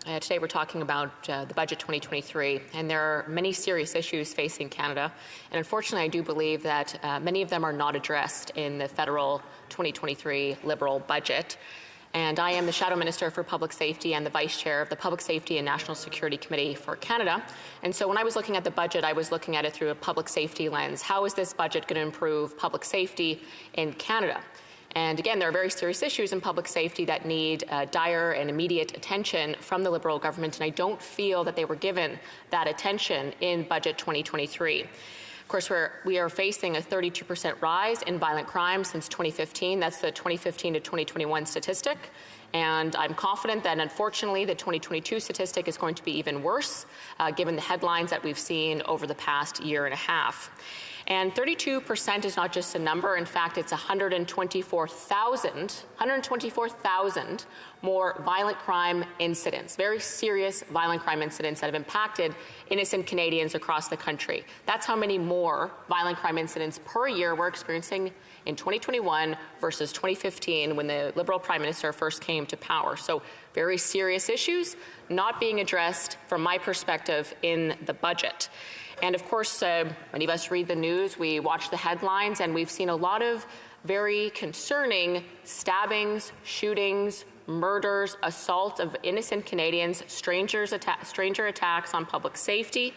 Today we're talking about the budget 2023, and there are many serious issues facing Canada, and unfortunately I do believe that many of them are not addressed in the federal 2023 Liberal budget. And I am the Shadow Minister for Public Safety and the Vice Chair of the Public Safety and National Security Committee for Canada. And so when I was looking at the budget, I was looking at it through a public safety lens. How is this budget going to improve public safety in Canada? And again, there are very serious issues in public safety that need dire and immediate attention from the Liberal government, and I don't feel that they were given that attention in Budget 2023. Of course, we are facing a 32% rise in violent crime since 2015. That's the 2015 to 2021 statistic. And I'm confident that, unfortunately, the 2022 statistic is going to be even worse, given the headlines that we've seen over the past year and a half. And 32% is not just a number. In fact, it's 124,000 more violent crime incidents, very serious violent crime incidents that have impacted innocent Canadians across the country. That's how many more violent crime incidents per year we're experiencing in 2021 versus 2015 when the Liberal Prime Minister first came to power. So very serious issues not being addressed from my perspective in the budget. And of course, many of us read the news, we watch the headlines, and we've seen a lot of very concerning stabbings, shootings, murders, assaults of innocent Canadians, stranger attacks on public safety.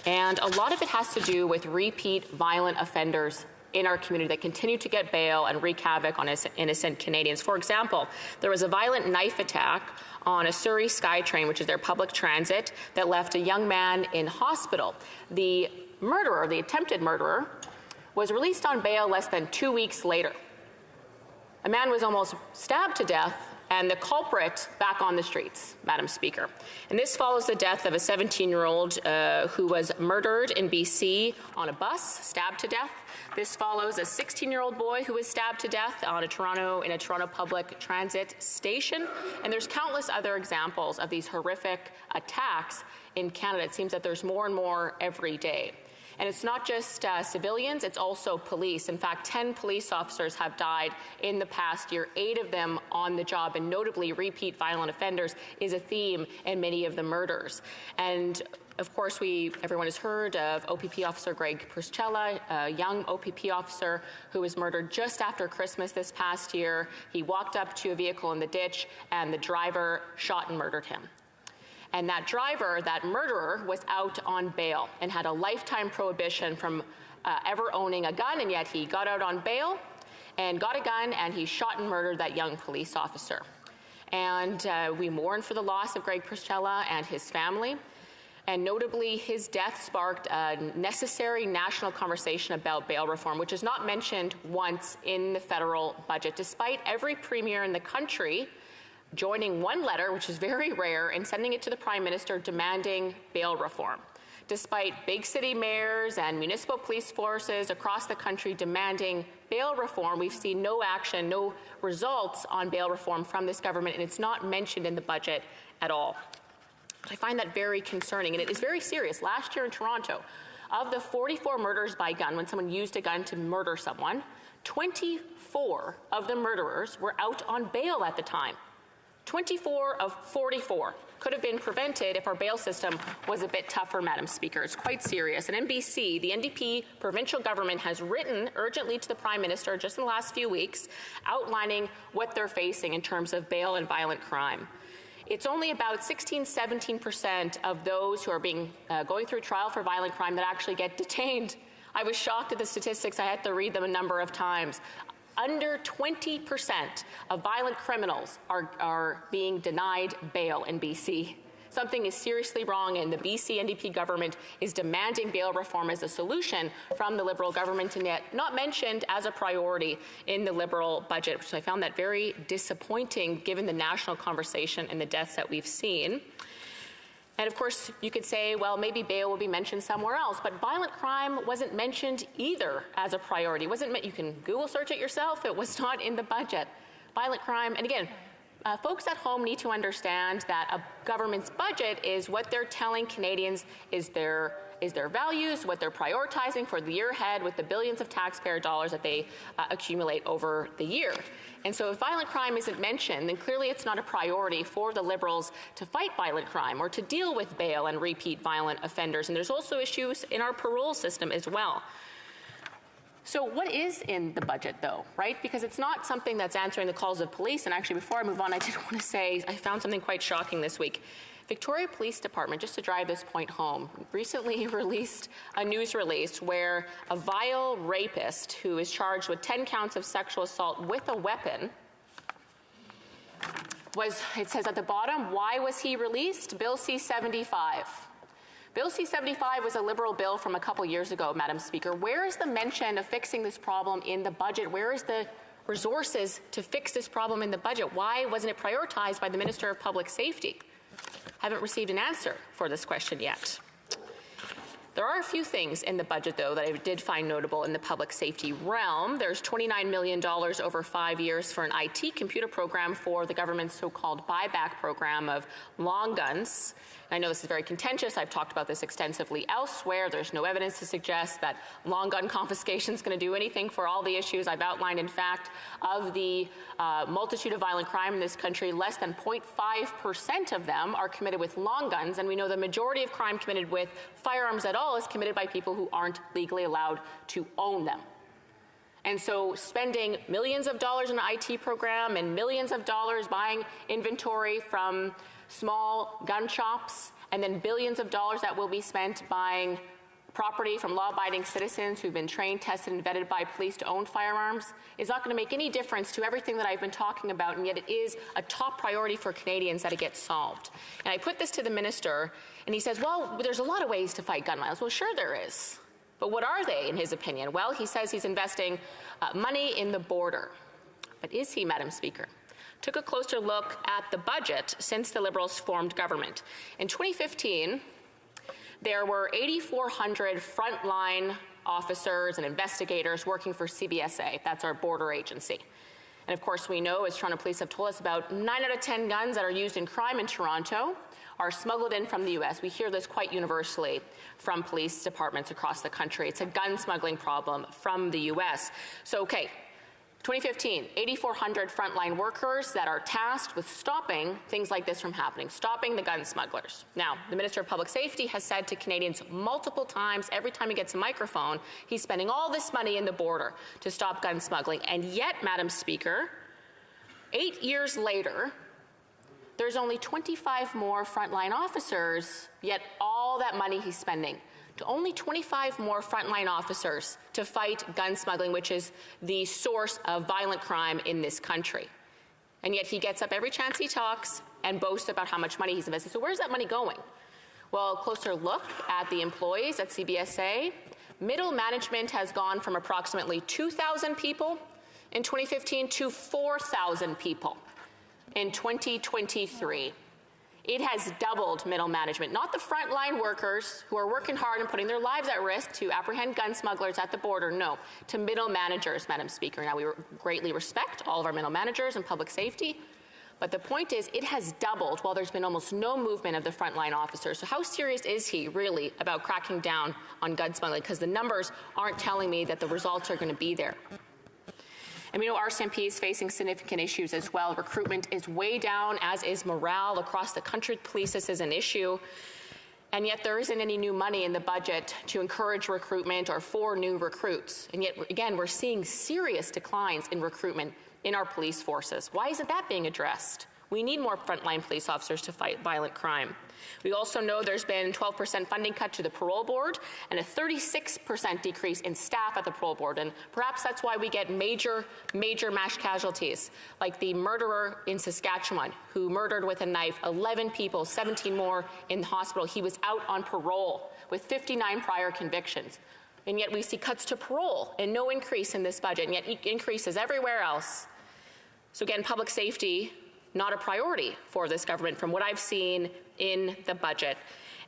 And a lot of it has to do with repeat violent offenders in our community that continue to get bail and wreak havoc on innocent Canadians. For example, there was a violent knife attack on a Surrey SkyTrain, which is their public transit, that left a young man in hospital. The murderer, the attempted murderer, was released on bail less than 2 weeks later. A man was almost stabbed to death, and the culprit back on the streets, Madam Speaker. And this follows the death of a 17-year-old who was murdered in BC on a bus, stabbed to death. This follows a 16-year-old boy who was stabbed to death in a Toronto public transit station. And there's countless other examples of these horrific attacks in Canada. It seems that there's more and more every day. And it's not just civilians, it's also police. In fact, 10 police officers have died in the past year, 8 of them on the job, and notably repeat violent offenders is a theme in many of the murders. And of course, everyone has heard of OPP officer Greg Priscilla, a young OPP officer who was murdered just after Christmas this past year. He walked up to a vehicle in the ditch, and the driver shot and murdered him. And that driver, that murderer, was out on bail and had a lifetime prohibition from ever owning a gun, and yet he got out on bail and got a gun, and he shot and murdered that young police officer. And we mourn for the loss of Greg Priscilla and his family. And notably, his death sparked a necessary national conversation about bail reform, which is not mentioned once in the federal budget, despite every premier in the country joining one letter, which is very rare, and sending it to the Prime Minister demanding bail reform. Despite big city mayors and municipal police forces across the country demanding bail reform, we've seen no action, no results on bail reform from this government, and it's not mentioned in the budget at all. I find that very concerning, and it is very serious. Last year in Toronto, of the 44 murders by gun, when someone used a gun to murder someone, 24 of the murderers were out on bail at the time. 24 of 44 could have been prevented if our bail system was a bit tougher, Madam Speaker. It's quite serious. And in BC, the NDP provincial government has written urgently to the Prime Minister just in the last few weeks, outlining what they're facing in terms of bail and violent crime. It's only about 16–17% of those who are going through trial for violent crime that actually get detained. I was shocked at the statistics. I had to read them a number of times. Under 20% of violent criminals are being denied bail in BC. Something is seriously wrong, and the BC NDP government is demanding bail reform as a solution from the Liberal government, and yet not mentioned as a priority in the Liberal budget. So I found that very disappointing given the national conversation and the deaths that we've seen. And of course, you could say, well, maybe bail will be mentioned somewhere else, but violent crime wasn't mentioned either as a priority. You can Google search it yourself. It was not in the budget. Violent crime, and again, folks at home need to understand that a government's budget is what they're telling Canadians is their is their values, what they're prioritizing for the year ahead with the billions of taxpayer dollars that they accumulate over the year. And so if violent crime isn't mentioned, then clearly it's not a priority for the Liberals to fight violent crime or to deal with bail and repeat violent offenders. And there's also issues in our parole system as well. So what is in the budget, though, right? Because it's not something that's answering the calls of police. And actually, before I move on, I did want to say I found something quite shocking this week. Victoria Police Department, just to drive this point home, recently released a news release where a vile rapist who is charged with 10 counts of sexual assault with a weapon it says at the bottom, why was he released? Bill C-75. Bill C-75 was a Liberal bill from a couple years ago, Madam Speaker. Where is the mention of fixing this problem in the budget? Where is the resources to fix this problem in the budget? Why wasn't it prioritized by the Minister of Public Safety? Haven't received an answer for this question yet. There are a few things in the budget, though, that I did find notable in the public safety realm. There's $29 million over 5 years for an IT computer program for the government's so-called buyback program of long guns. I know this is very contentious. I've talked about this extensively elsewhere. There's no evidence to suggest that long gun confiscation is going to do anything for all the issues I've outlined. In fact, of the multitude of violent crime in this country, less than 0.5% of them are committed with long guns, and we know the majority of crime committed with firearms at all is committed by people who aren't legally allowed to own them. And so spending millions of dollars in an IT program and millions of dollars buying inventory from small gun shops, and then billions of dollars that will be spent buying property from law-abiding citizens who've been trained, tested, and vetted by police to own firearms is not going to make any difference to everything that I've been talking about, and yet it is a top priority for Canadians that it gets solved. And I put this to the minister, and he says, well, there's a lot of ways to fight gun violence. Well, sure there is. But what are they, in his opinion? Well, he says he's investing money in the border. But is he, Madam Speaker? Took a closer look at the budget since the Liberals formed government. In 2015, there were 8,400 frontline officers and investigators working for CBSA. That's our border agency. And of course, we know, as Toronto Police have told us, about 9 out of 10 guns that are used in crime in Toronto are smuggled in from the U.S. We hear this quite universally from police departments across the country. It's a gun smuggling problem from the U.S. So, okay, 2015, 8,400 frontline workers that are tasked with stopping things like this from happening, stopping the gun smugglers. Now, the Minister of Public Safety has said to Canadians multiple times, every time he gets a microphone, he's spending all this money in the border to stop gun smuggling. And yet, Madam Speaker, 8 years later, there's only 25 more frontline officers, yet all that money he's spending. To only 25 more frontline officers to fight gun smuggling, which is the source of violent crime in this country. And yet he gets up every chance he talks and boasts about how much money he's invested. So where's that money going? Well, a closer look at the employees at CBSA. Middle management has gone from approximately 2,000 people in 2015 to 4,000 people in 2023. It has doubled middle management, not the frontline workers who are working hard and putting their lives at risk to apprehend gun smugglers at the border, no, to middle managers, Madam Speaker. Now, we greatly respect all of our middle managers and public safety, but the point is it has doubled while there's been almost no movement of the frontline officers. So how serious is he really about cracking down on gun smuggling? Because the numbers aren't telling me that the results are going to be there. And we know RCMP is facing significant issues as well. Recruitment is way down, as is morale across the country. Police, this is an issue. And yet there isn't any new money in the budget to encourage recruitment or for new recruits. And yet, again, we're seeing serious declines in recruitment in our police forces. Why isn't that being addressed? We need more frontline police officers to fight violent crime. We also know there's been 12% funding cut to the parole board and a 36% decrease in staff at the parole board. And perhaps that's why we get major mass casualties, like the murderer in Saskatchewan who murdered with a knife 11 people, 17 more in the hospital. He was out on parole with 59 prior convictions. And yet we see cuts to parole and no increase in this budget, and yet increases everywhere else. So again, public safety, not a priority for this government from what I've seen in the budget.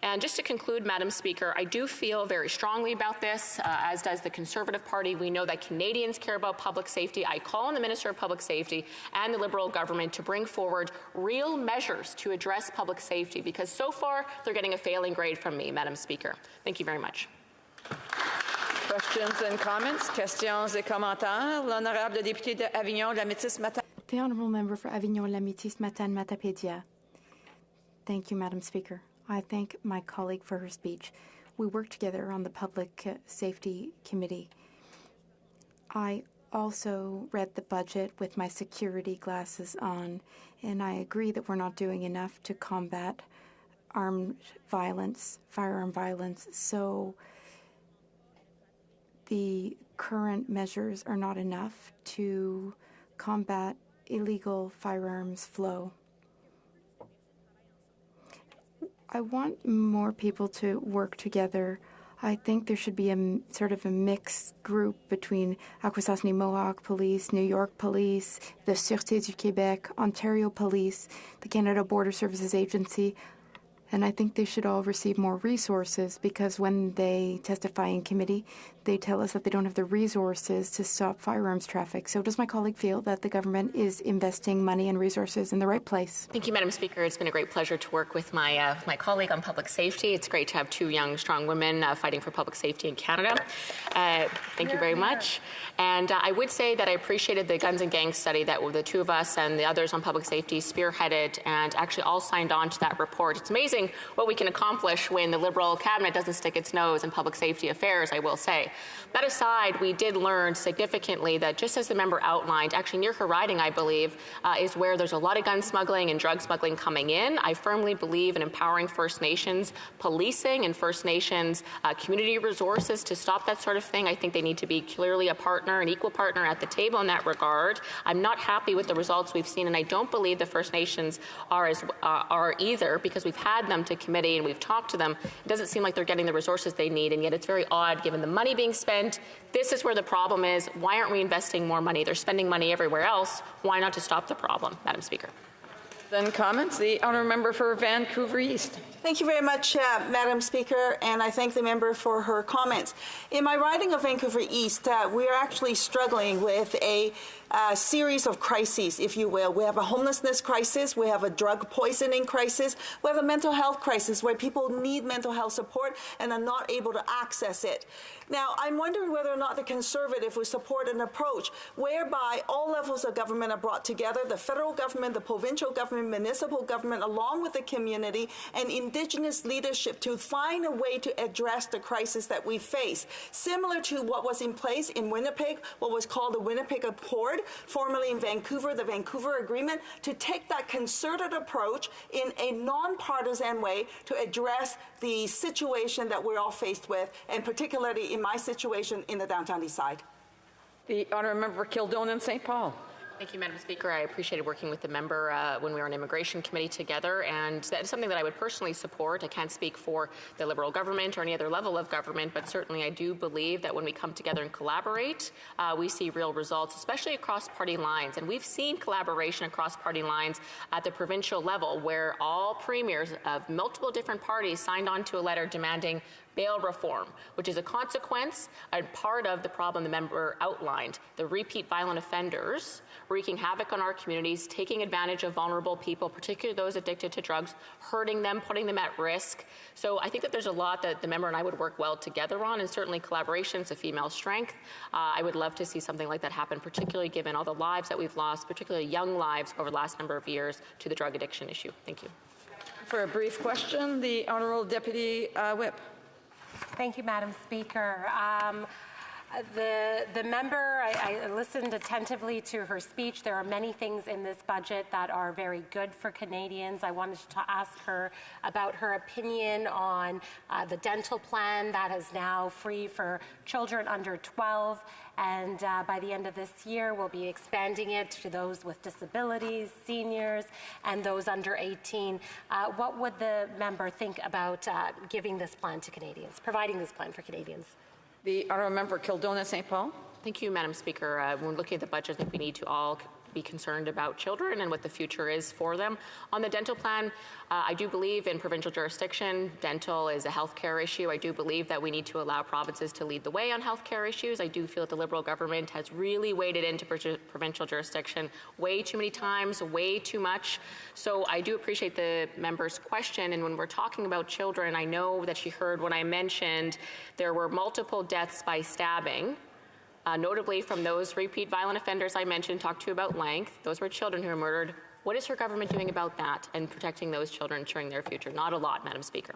And just to conclude, Madam Speaker, I do feel very strongly about this, as does the Conservative Party. We know that Canadians care about public safety. I call on the Minister of Public Safety and the Liberal government to bring forward real measures to address public safety, because so far they're getting a failing grade from me, Madam Speaker. Thank you very much. Questions and comments? Questions et commentaires. L'honorable député de Avignon-La-Métis-Matane. The Honourable Member for Avignon-La-Métis-Matane-Matapédia. Thank you, Madam Speaker. I thank my colleague for her speech. We worked together on the Public Safety Committee. I also read the budget with my security glasses on, and I agree that we're not doing enough to combat armed violence, firearm violence. So the current measures are not enough to combat illegal firearms flow. I want more people to work together. I think there should be a sort of a mixed group between Akwesasne-Mohawk Police, New York Police, the Sûreté du Québec, Ontario Police, the Canada Border Services Agency, and I think they should all receive more resources, because when they testify in committee, they tell us that they don't have the resources to stop firearms traffic. So does my colleague feel that the government is investing money and resources in the right place? Thank you, Madam Speaker. It's been a great pleasure to work with my colleague on public safety. It's great to have two young, strong women fighting for public safety in Canada. Thank you very much. And I would say that I appreciated the guns and gangs study that the two of us and the others on public safety spearheaded and actually all signed on to that report. It's amazing what we can accomplish when the Liberal cabinet doesn't stick its nose in public safety affairs, I will say. That aside, we did learn significantly that, just as the member outlined, actually near her riding, I believe, is where there's a lot of gun smuggling and drug smuggling coming in. I firmly believe in empowering First Nations policing and First Nations community resources to stop that sort of thing. I think they need to be clearly a partner, an equal partner at the table in that regard. I'm not happy with the results we've seen, and I don't believe the First Nations are either, because we've had them to committee and we've talked to them. It doesn't seem like they're getting the resources they need, and yet it's very odd given the money being spent. This is where the problem is. Why aren't we investing more money? They're spending money everywhere else. Why not to stop the problem, Madam Speaker? Then comments. The honourable member for Vancouver East. Thank you very much, Madam Speaker, and I thank the member for her comments. In my riding of Vancouver East, we are actually struggling with a series of crises, if you will. We have a homelessness crisis, we have a drug poisoning crisis, we have a mental health crisis where people need mental health support and are not able to access it. Now, I'm wondering whether or not the Conservative would support an approach whereby all levels of government are brought together, the federal government, the provincial government, municipal government, along with the community and Indigenous leadership, to find a way to address the crisis that we face, similar to what was in place in Winnipeg, what was called the Winnipeg Accord, formerly in Vancouver, the Vancouver Agreement, to take that concerted approach in a nonpartisan way to address the situation that we're all faced with, and particularly in my situation in the downtown east side. The honourable member for Kildonan St. Paul. Thank you, Madam Speaker. I appreciated working with the member when we were on Immigration Committee together, and that is something that I would personally support. I can't speak for the Liberal government or any other level of government, but certainly I do believe that when we come together and collaborate, we see real results, especially across party lines. And we've seen collaboration across party lines at the provincial level, where all premiers of multiple different parties signed on to a letter demanding bail reform, which is a consequence and part of the problem the member outlined. The repeat violent offenders wreaking havoc on our communities, taking advantage of vulnerable people, particularly those addicted to drugs, hurting them, putting them at risk. So I think that there's a lot that the member and I would work well together on, and certainly collaboration is a female strength. I would love to see something like that happen, particularly given all the lives that we've lost, particularly young lives over the last number of years, to the drug addiction issue. Thank you. For a brief question, the Honourable Deputy Whip. Thank you, Madam Speaker. The member, I listened attentively to her speech. There are many things in this budget that are very good for Canadians. I wanted to ask her about her opinion on the dental plan that is now free for children under 12. And by the end of this year, we'll be expanding it to those with disabilities, seniors, and those under 18. What would the member think about giving this plan to Canadians, providing this plan for Canadians? The honourable member for Kildonan St. Paul. Thank you, Madam Speaker. When looking at the budget, I think we need to all be concerned about children and what the future is for them. On the dental plan, I do believe in provincial jurisdiction. Dental is a healthcare issue. I do believe that we need to allow provinces to lead the way on healthcare issues. I do feel that the Liberal government has really waded into provincial jurisdiction way too many times, way too much. So I do appreciate the member's question. And when we're talking about children, I know that she heard when I mentioned there were multiple deaths by stabbing. Notably from those repeat violent offenders I mentioned, talked to you about length. Those were children who were murdered. What is her government doing about that and protecting those children, ensuring their future? Not a lot, Madam Speaker.